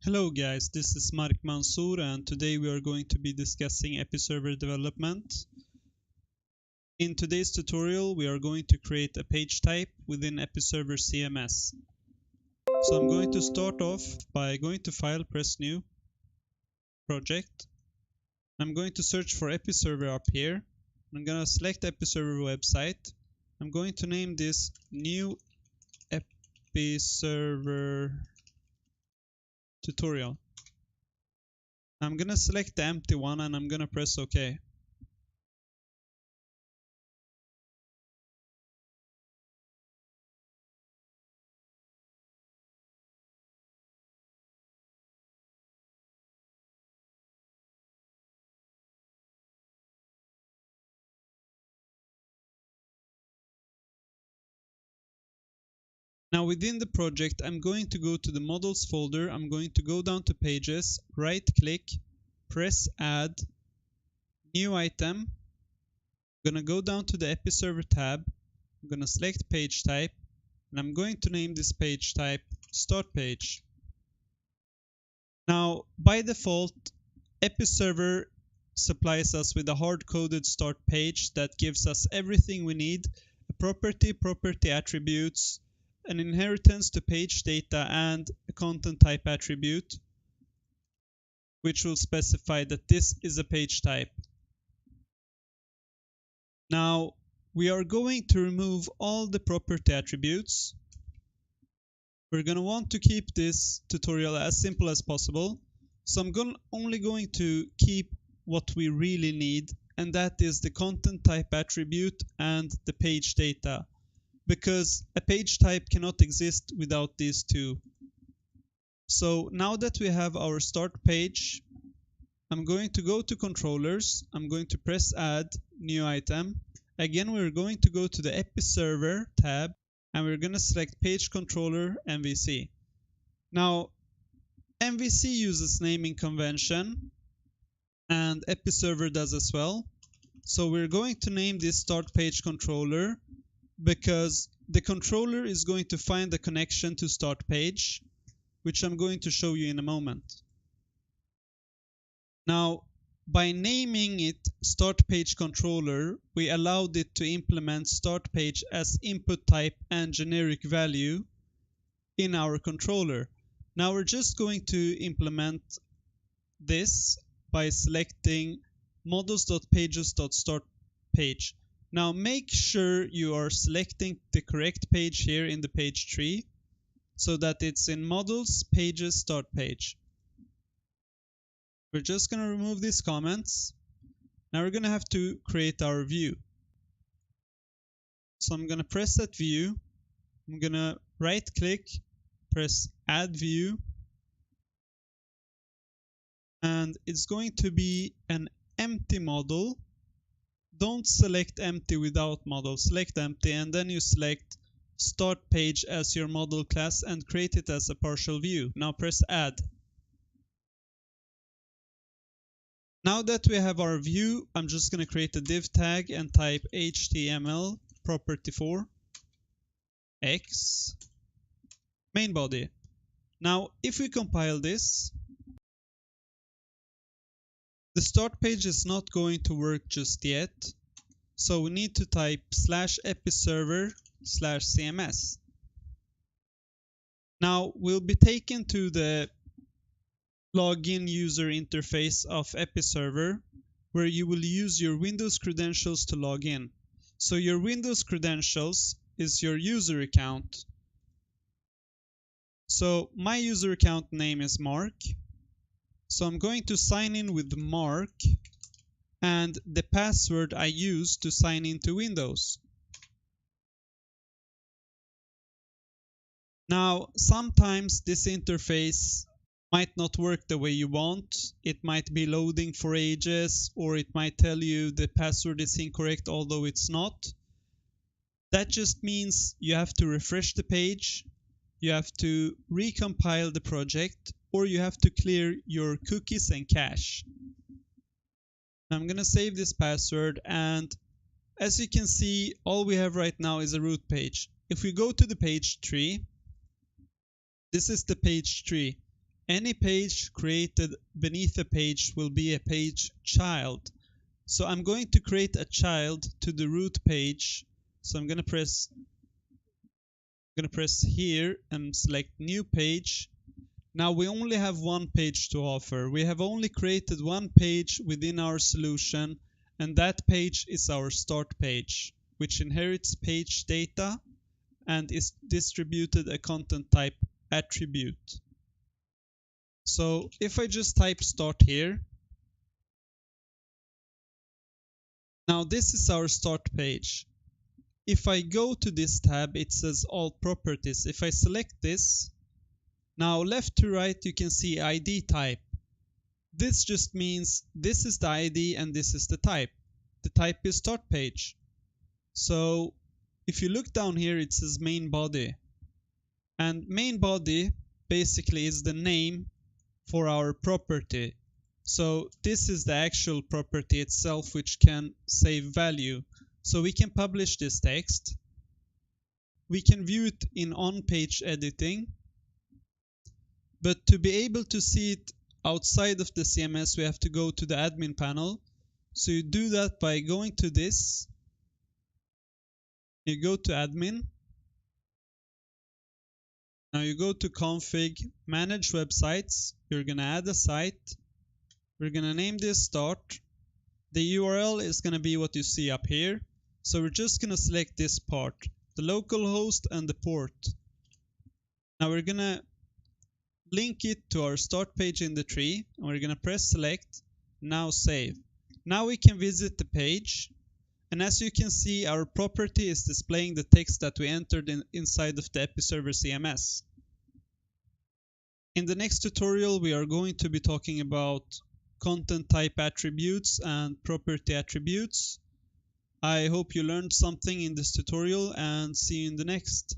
Hello guys, this is Mark Mansour and today we are going to be discussing EPiServer development. In today's tutorial we are going to create a page type within EPiServer CMS. So I'm going to start off by going to File, press New, Project. I'm going to search for EPiServer up here. I'm going to select EPiServer website. I'm going to name this New EPiServer Tutorial. I'm gonna select the empty one and I'm gonna press OK. Now within the project, I'm going to go to the models folder. I'm going to go down to pages, right click, press add, new item. I'm gonna go down to the EPiServer tab. I'm gonna select page type and I'm going to name this page type start page. Now by default, EPiServer supplies us with a hard-coded start page that gives us everything we need: a property attributes, an inheritance to page data, and a content type attribute, which will specify that this is a page type. Now we are going to remove all the property attributes. We're going to want to keep this tutorial as simple as possible. So I'm only going to keep what we really need, and that is the content type attribute and the page data, because a page type cannot exist without these two. So now that we have our start page, I'm going to go to controllers. I'm going to press add new item. Again, we're going to go to the EPiServer tab and we're going to select page controller MVC. Now MVC uses naming convention and EPiServer does as well. So we're going to name this start page controller because the controller is going to find the connection to start page, which I'm going to show you in a moment. Now, by naming it start page controller, we allowed it to implement start page as input type and generic value in our controller. Now we're just going to implement this by selecting models.pages.startPage. Now make sure you are selecting the correct page here in the page tree so that it's in models pages start page. We're just going to remove these comments. Now we're going to have to create our view. So I'm going to press that view. I'm going to right click, press add view, and it's going to be an empty model. Don't select empty without model, select empty and then you select start page as your model class and create it as a partial view. Now press add. Now that we have our view, I'm just going to create a div tag and type HTML property4 x main body. Now if we compile this, the start page is not going to work just yet, so we need to type /EPiServer/CMS. Now we'll be taken to the login user interface of EPiServer, where you will use your Windows credentials to log in. So your Windows credentials is your user account. So my user account name is Mark. So I'm going to sign in with Mark and the password I use to sign into Windows. Now, sometimes this interface might not work the way you want. It might be loading for ages, or it might tell you the password is incorrect, although it's not. That just means you have to refresh the page, you have to recompile the project, or you have to clear your cookies and cache. I'm going to save this password, and as you can see, all we have right now is a root page. If we go to the page tree, this is the page tree. any page created beneath a page will be a page child. So I'm going to create a child to the root page. So I'm going to press here and select new page. Now we only have one page to offer. We have only created one page within our solution, and that page is our start page, which inherits page data and is distributed a content type attribute. So if I just type start here, now this is our start page. If I go to this tab, it says all properties. If I select this, now left to right you can see ID type. This just means this is the ID and this is the type. The type is start page. So if you look down here, it says main body. And main body basically is the name for our property. So this is the actual property itself, which can save value. So we can publish this text. We can view it in on-page editing. But to be able to see it outside of the CMS, we have to go to the admin panel. So you do that by going to this. You go to admin. Now you go to config, manage websites. You're going to add a site. We're going to name this start. The URL is going to be what you see up here. So we're just going to select this part, the local host and the port. Now we're going to link it to our start page in the tree, and we're going to press select, now save. Now we can visit the page, and as you can see, our property is displaying the text that we entered inside of the EPiServer CMS. In the next tutorial, we are going to be talking about content type attributes and property attributes. I hope you learned something in this tutorial, and see you in the next.